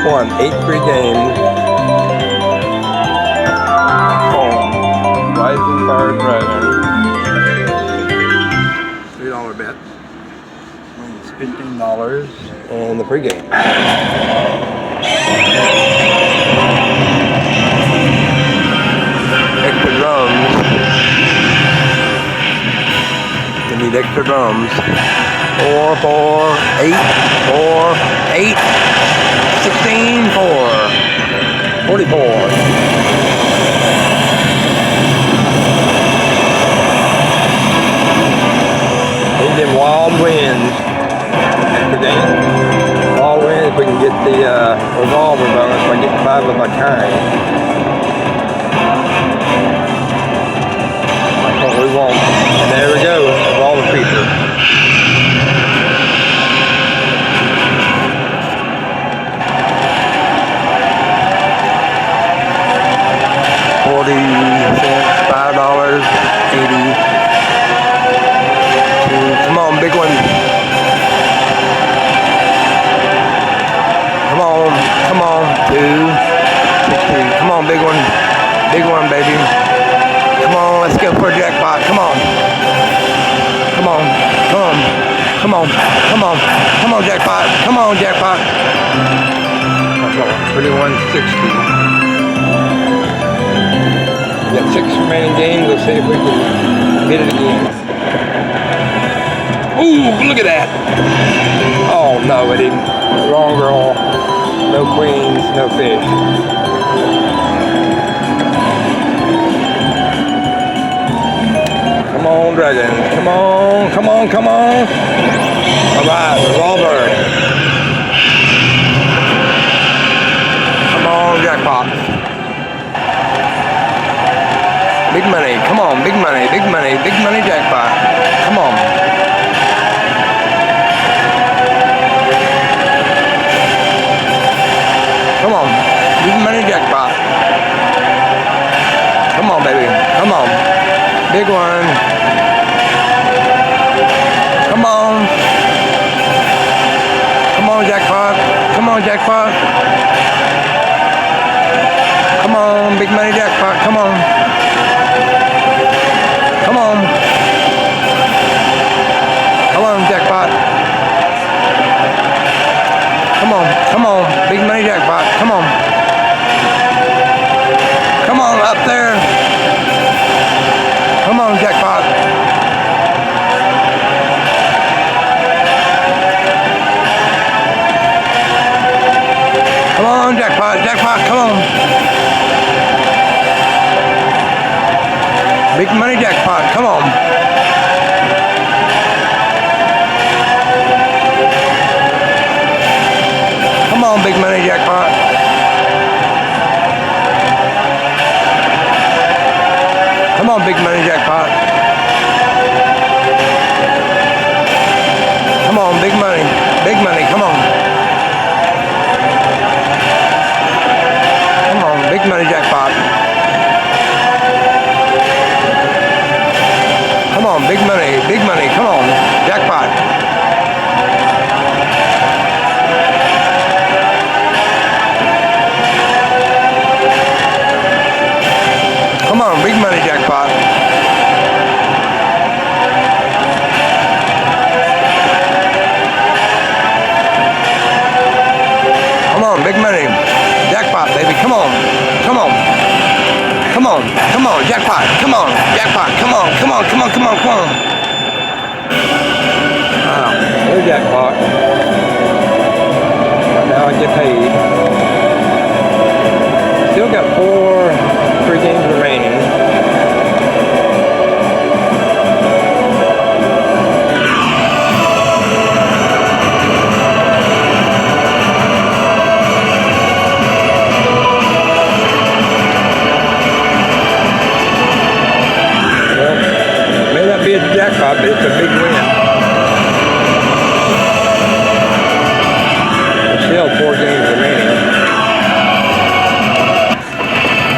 won 8 free games. Home. Rising Star Dragon. $3 bet. Wins $15 and the pregame. Extra drums. You need extra drums. 4, 4, 8, 4, 8, 16, 4, 44. Need them wild winds. Extra game. Wild winds, we can get the revolver bonus by getting 5 of a kind. That's what we want. And there we go, revolver feature. $0.40, $5, 80. Come on, big one. Come on, come on, 2, 60. Come on, big one. Big one, baby. Come on, let's go for a jackpot. Come on. Come on, come on, come on, come on, come on, jackpot. Come on, jackpot. 3160. We got 6 remaining games. Let's see if we can get it again. Ooh, look at that. Oh, no, it didn't. Wrong girl. No queens, no fish. Come on, dragons. Come on, come on, come on. All right, revolver. Come on, jackpot. Big money. Come on, big money, big money, big money jackpot. Come on. Come on, big money jackpot. Come on, baby. Come on. Big one. Come on. Come on, jackpot. Come on, jackpot. Come on, big money jackpot. Come on. Come on. Come on, jackpot. Come on, come on, big money jackpot. Come on. Come on, up there. Come on, jackpot. Come on, jackpot, jackpot, come on. Big money jackpot, come on. Come on, big money jackpot. Come on, big money jackpot. Come on, big money. Big money, come on. Come on, big money jackpot. Come on, big money, come on. Jackpot. Come on, big money jackpot. Come on, big money. Jackpot, baby. Come on. Come on. Come on. Come on, jackpot. Come on. Jackpot. Come on. Come on. Come on. Come on. Come on. Wow. There's jackpot. Now I get paid. Still got 4 free games remaining. Be a jackpot, but it's a big win. There's still 4 games remaining.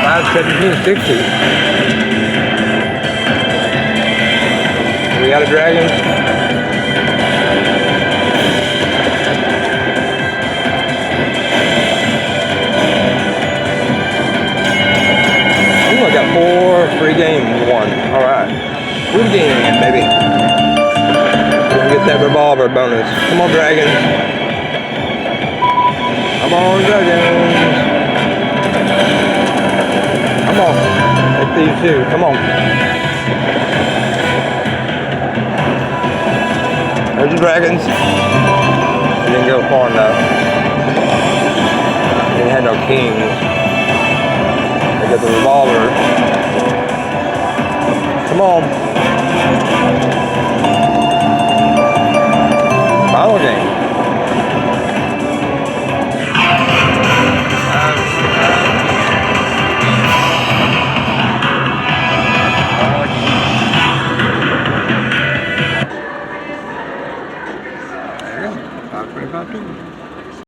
5-17-60. We got a dragon. dragons. Come on, dragons. Come on. Take these two. Come on. There's the dragons. He didn't go far enough. He didn't have no kings. They got the revolver. Come on. Final game. There you go. 525 too.